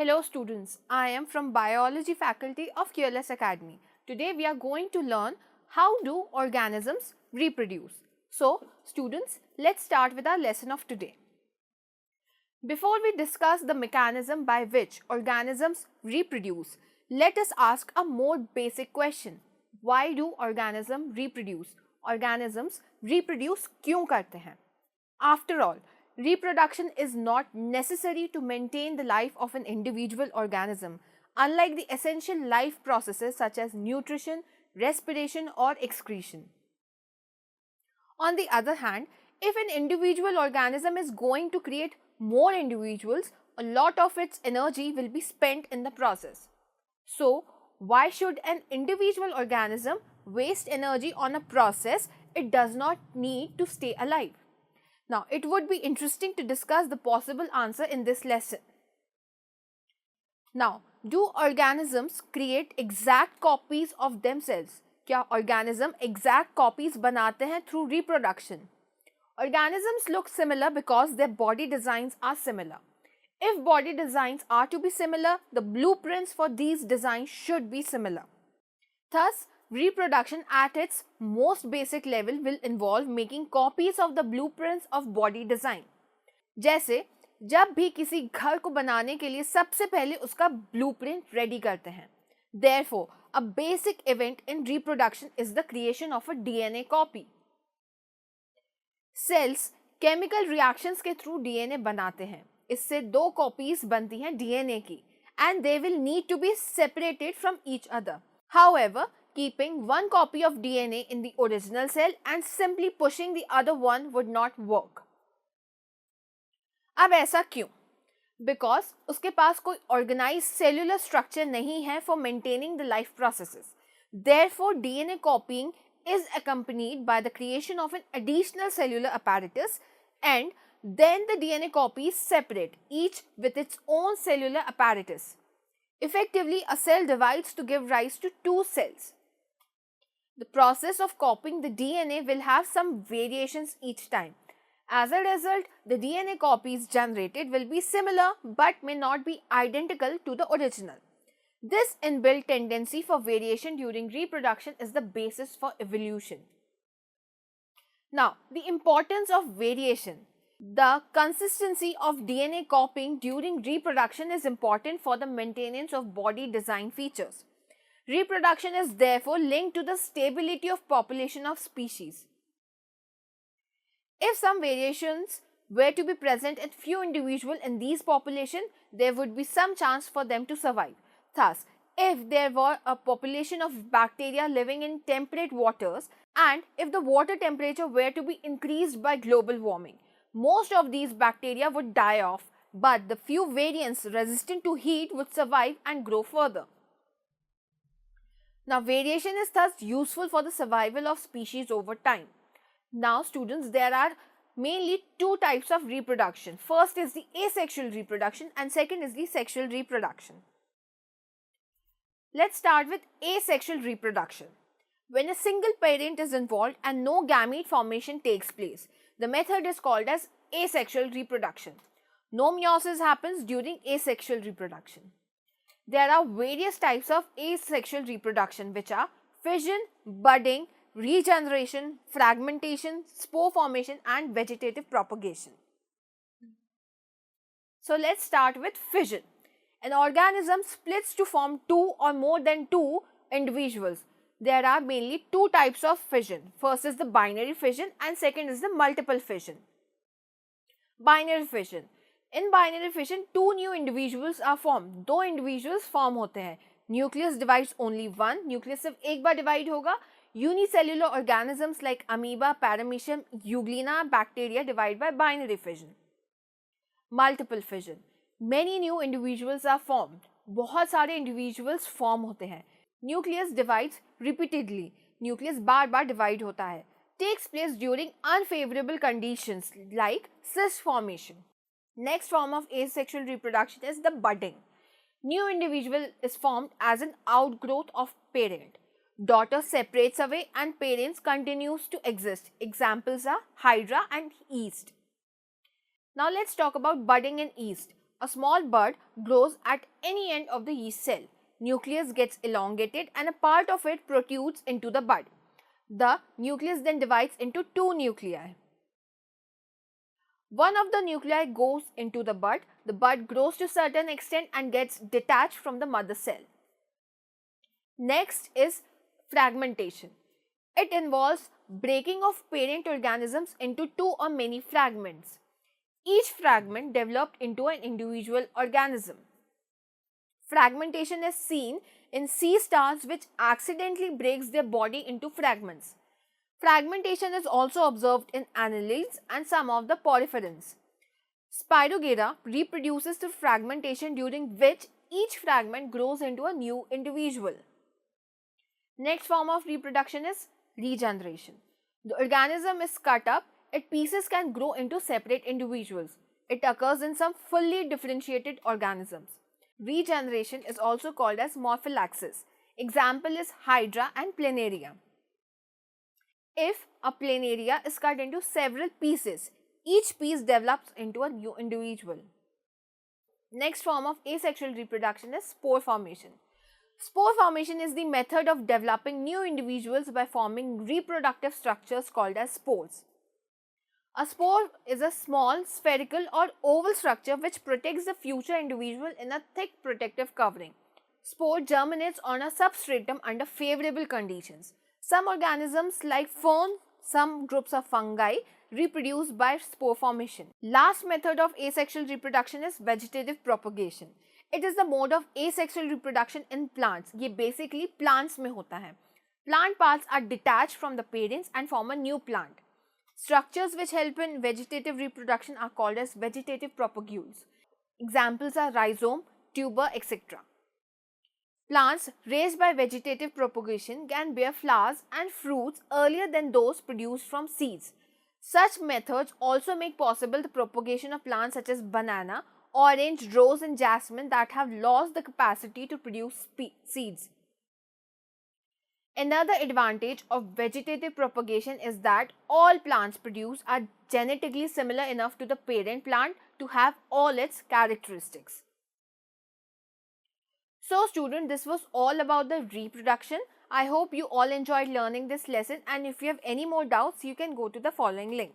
Hello students, I am from Biology faculty of QLS Academy. Today we are going to learn how do organisms reproduce. So students, let's start with our lesson of today. Before we discuss the mechanism by which organisms reproduce, let us ask a more basic question. Why do organisms reproduce? Organisms reproduce क्यों करते हैं? After all, reproduction is not necessary to maintain the life of an individual organism, unlike the essential life processes such as nutrition, respiration or excretion. On the other hand, if an individual organism is going to create more individuals, a lot of its energy will be spent in the process. So, why should an individual organism waste energy on a process it does not need to stay alive? Now, it would be interesting to discuss the possible answer in this lesson. Now, do organisms create exact copies of themselves? क्या organism exact copies बनाते हैं through reproduction? Organisms look similar because their body designs are similar. If body designs are to be similar, the blueprints for these designs should be similar. Thus, reproduction at its most basic level will involve making copies of the blueprints of body design. जैसे जब भी किसी घर को बनाने के लिए सबसे पहले उसका blueprint ready करते हैं. Therefore, a basic event in reproduction is the creation of a DNA copy. Cells chemical reactions के through DNA बनाते हैं. इससे दो copies बनती हैं DNA की and they will need to be separated from each other. However, keeping one copy of DNA in the original cell and simply pushing the other one would not work. अब ऐसा क्यों? Because उसके पास कोई organized cellular structure नहीं है for maintaining the life processes. Therefore, DNA copying is accompanied by the creation of an additional cellular apparatus and then the DNA copies separate, each with its own cellular apparatus. Effectively, a cell divides to give rise to two cells. The process of copying the DNA will have some variations each time. As a result, the DNA copies generated will be similar but may not be identical to the original. This inbuilt tendency for variation during reproduction is the basis for evolution. Now, the importance of variation. The consistency of DNA copying during reproduction is important for the maintenance of body design features. Reproduction is therefore linked to the stability of population of species. If some variations were to be present in few individuals in these populations, there would be some chance for them to survive. Thus, if there were a population of bacteria living in temperate waters and if the water temperature were to be increased by global warming, most of these bacteria would die off, but the few variants resistant to heat would survive and grow further. Now, variation is thus useful for the survival of species over time. Now, students, there are mainly two types of reproduction. First is the asexual reproduction and second is the sexual reproduction. Let's start with asexual reproduction. When a single parent is involved and no gamete formation takes place, the method is called as asexual reproduction. No meiosis happens during asexual reproduction. There are various types of asexual reproduction which are fission, budding, regeneration, fragmentation, spore formation and vegetative propagation. So let's start with fission. An organism splits to form two or more than two individuals. There are mainly two types of fission. First is the binary fission and second is the multiple fission. Binary fission. In binary fission, two new individuals are formed. दो individuals form होते हैं. Nucleus divides only one. Nucleus सिर्फ एक बार divide होगा. Unicellular organisms like amoeba, paramecium, euglena, bacteria divide by binary fission. Multiple fission. Many new individuals are formed. बहुत सारे individuals form होते हैं. Nucleus divides repeatedly. Nucleus बार बार divide होता है. Takes place during unfavorable conditions like cyst formation. Next form of asexual reproduction is the budding. New individual is formed as an outgrowth of parent. Daughter separates away and parents continues to exist. Examples are hydra and yeast. Now let's talk about budding in yeast. A small bud grows at any end of the yeast cell. Nucleus gets elongated and a part of it protrudes into the bud. The nucleus then divides into two nuclei. One of the nuclei goes into the bud grows to a certain extent and gets detached from the mother cell. Next is fragmentation. It involves breaking of parent organisms into two or many fragments. Each fragment developed into an individual organism. Fragmentation is seen in sea stars which accidentally breaks their body into fragments. Fragmentation is also observed in annelids and some of the porphyrins. Spirogyra reproduces through fragmentation during which each fragment grows into a new individual. Next form of reproduction is regeneration. The organism is cut up, its pieces can grow into separate individuals. It occurs in some fully differentiated organisms. Regeneration is also called as morphallaxis. Example is Hydra and Planaria. If a planaria is cut into several pieces, each piece develops into a new individual. Next form of asexual reproduction is spore formation. Spore formation is the method of developing new individuals by forming reproductive structures called as spores. A spore is a small spherical or oval structure which protects the future individual in a thick protective covering. Spore germinates on a substratum under favorable conditions. Some organisms like ferns, some groups of fungi reproduce by spore formation. Last method of asexual reproduction is vegetative propagation. It is the mode of asexual reproduction in plants. ये basically plants में होता है. Plant parts are detached from the parents and form a new plant. Structures which help in vegetative reproduction are called as vegetative propagules. Examples are rhizome, tuber, etc. Plants raised by vegetative propagation can bear flowers and fruits earlier than those produced from seeds. Such methods also make possible the propagation of plants such as banana, orange, rose and jasmine that have lost the capacity to produce seeds. Another advantage of vegetative propagation is that all plants produced are genetically similar enough to the parent plant to have all its characteristics. So student, this was all about the reproduction. I hope you all enjoyed learning this lesson, and if you have any more doubts, you can go to the following link.